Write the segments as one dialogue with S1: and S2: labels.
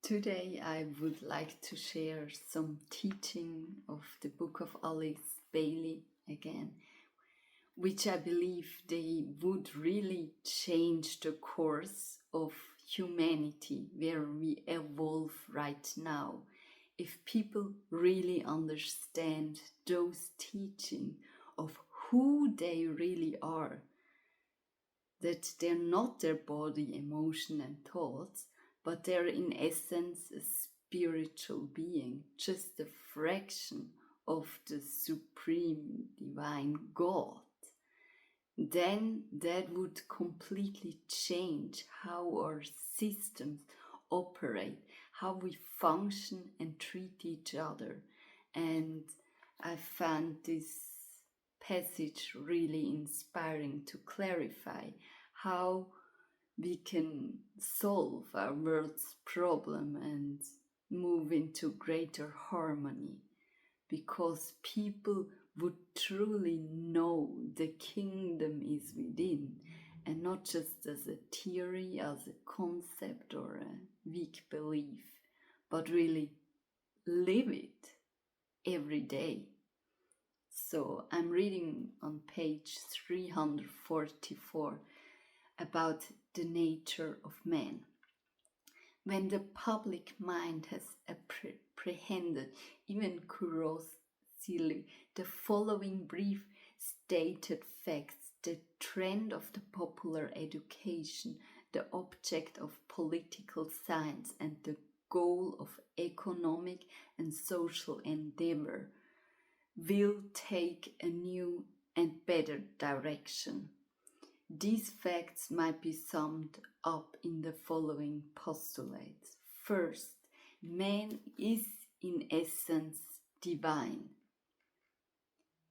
S1: Today I would like to share some teaching of the book of Alice Bailey again, which I believe they would really change the course of humanity, where we evolve right now. If people really understand those teaching of who they really are, that they're not their body, emotion and thoughts, but they're in essence a spiritual being, just a fraction of the supreme divine God, then that would completely change how our systems operate, how we function and treat each other. And I found this passage really inspiring to clarify how we can solve our world's problem and move into greater harmony, because people would truly know the kingdom is within, and not just as a theory, as a concept or a weak belief, but really live it every day. So I'm reading on page 344 about the nature of man. When the public mind has apprehended, even curiously, the following brief stated facts, the trend of the popular education, the object of political science, and the goal of economic and social endeavor, will take a new and better direction. These facts might be summed up in the following postulates. First, man is in essence divine.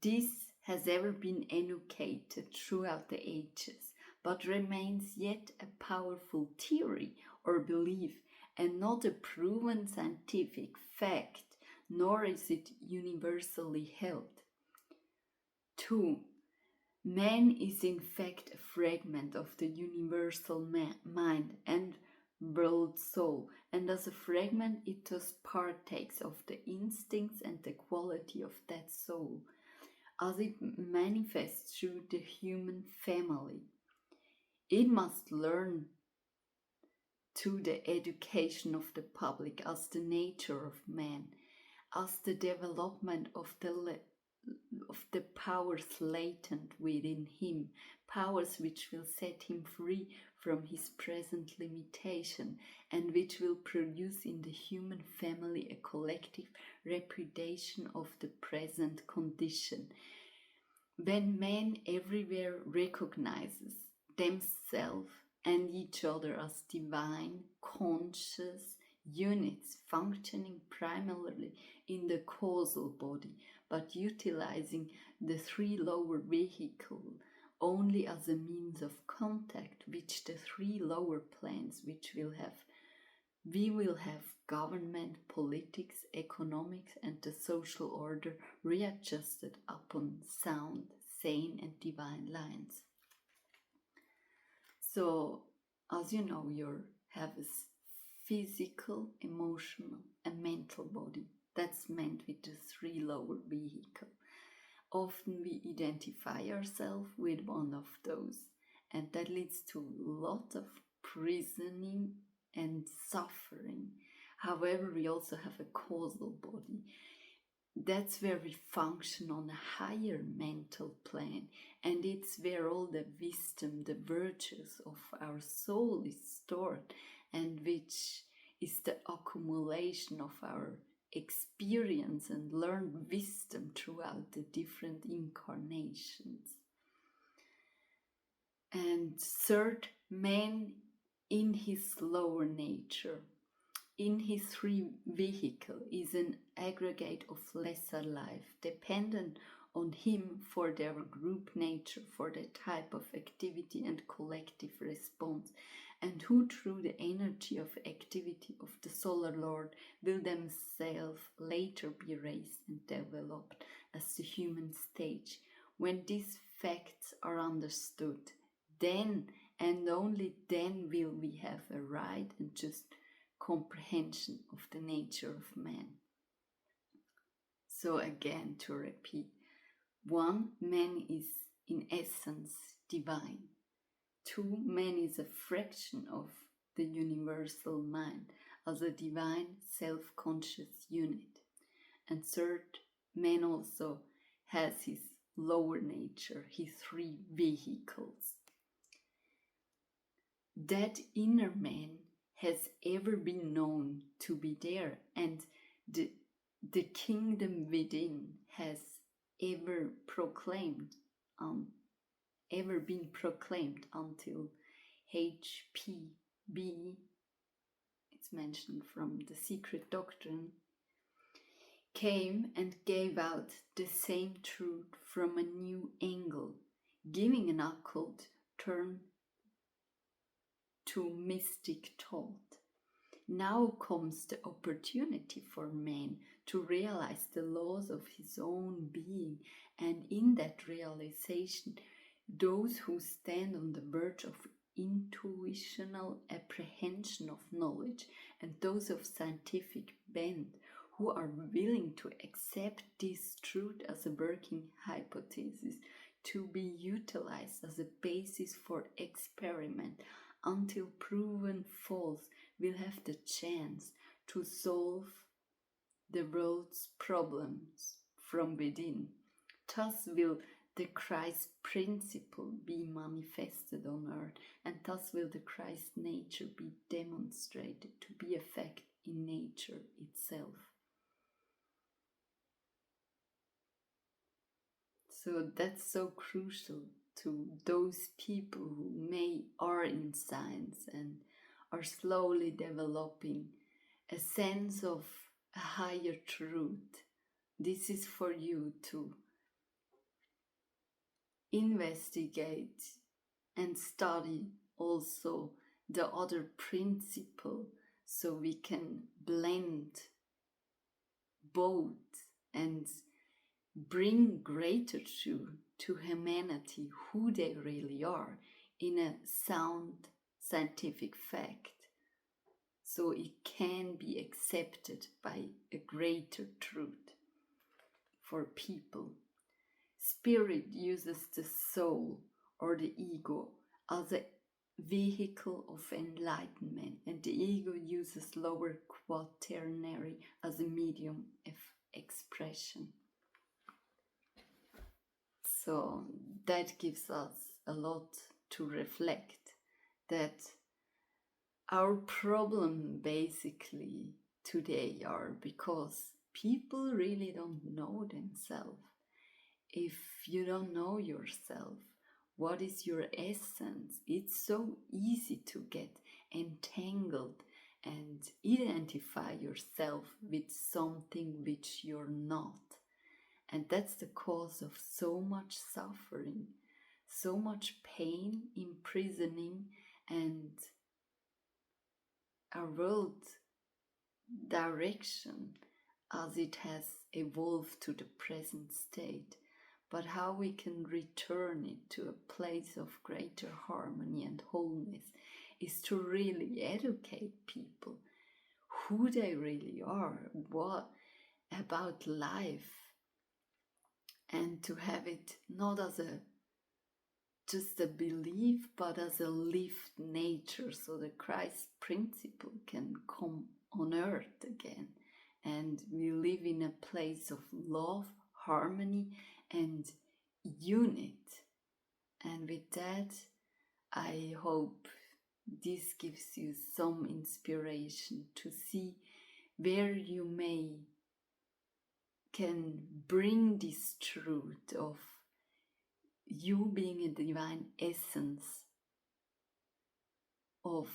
S1: This has ever been enunciated throughout the ages, but remains yet a powerful theory or belief, and not a proven scientific fact, nor is it universally held. 2. Man is in fact a fragment of the universal mind and world soul, and as a fragment it thus partakes of the instincts and the quality of that soul, as it manifests through the human family. It must learn to the education of the public as the nature of man, as the development of the powers latent within him, powers which will set him free from his present limitation, and which will produce in the human family a collective repudiation of the present condition. When man everywhere recognizes themselves and each other as divine, conscious units functioning primarily in the causal body, but utilizing the three lower vehicles only as a means of contact, which the three lower planes we will have government, politics, economics, and the social order readjusted upon sound, sane, and divine lines. So, as you know, you have a physical, emotional, and mental body. That's meant with the three lower vehicles. Often we identify ourselves with one of those, and that leads to a lot of prisoning and suffering. However, we also have a causal body. That's where we function on a higher mental plane, and it's where all the wisdom, the virtues of our soul is stored, and which is the accumulation of our experience and learned wisdom throughout the different incarnations. And third, man in his lower nature, in his three vehicle, is an aggregate of lesser life, dependent on him for their group nature, for the type of activity and collective response, and who through the energy of activity of the Solar Lord will themselves later be raised and developed as the human stage. When these facts are understood, then and only then will we have a right and just comprehension of the nature of man. So again, to repeat, 1, man is in essence divine. 2, man is a fraction of the universal mind as a divine self-conscious unit. And 3rd, man also has his lower nature, his 3 vehicles. That inner man has ever been known to be there, and the kingdom within has ever been proclaimed until HPB, it's mentioned from the Secret Doctrine, came and gave out the same truth from a new angle, giving an occult turn to mystic thought. Now comes the opportunity for man to realize the laws of his own being, and in that realization, those who stand on the verge of intuitional apprehension of knowledge and those of scientific bent who are willing to accept this truth as a working hypothesis to be utilized as a basis for experiment until proven false, will have the chance to solve the world's problems from within. Thus will the Christ principle be manifested on earth, and thus will the Christ nature be demonstrated to be a fact in nature itself. So that's so crucial to those people who are in science and are slowly developing a sense of a higher truth. This is for you to investigate and study also the other principle, so we can blend both and bring greater truth to humanity, who they really are, in a sound scientific fact, so it can be accepted by a greater truth for people. Spirit uses the soul or the ego as a vehicle of enlightenment, and the ego uses lower quaternary as a medium of expression. So that gives us a lot to reflect, that our problem basically today are because people really don't know themselves. If you don't know yourself, what is your essence? It's so easy to get entangled and identify yourself with something which you're not. And that's the cause of so much suffering, so much pain, imprisoning, and our world direction as it has evolved to the present state. But how we can return it to a place of greater harmony and wholeness is to really educate people who they really are, what about life, and to have it not as just a belief, but as a lived nature, so the Christ principle can come on earth again, and we live in a place of love, harmony, and unit. And with that, I hope this gives you some inspiration to see where you can bring this truth of you being a divine essence of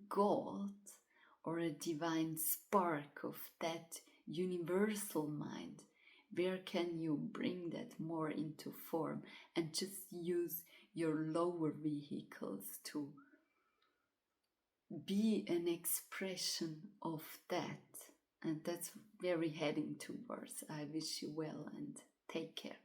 S1: God, or a divine spark of that universal mind. Where can you bring that more into form and just use your lower vehicles to be an expression of that? And that's where we're heading towards. I wish you well and take care.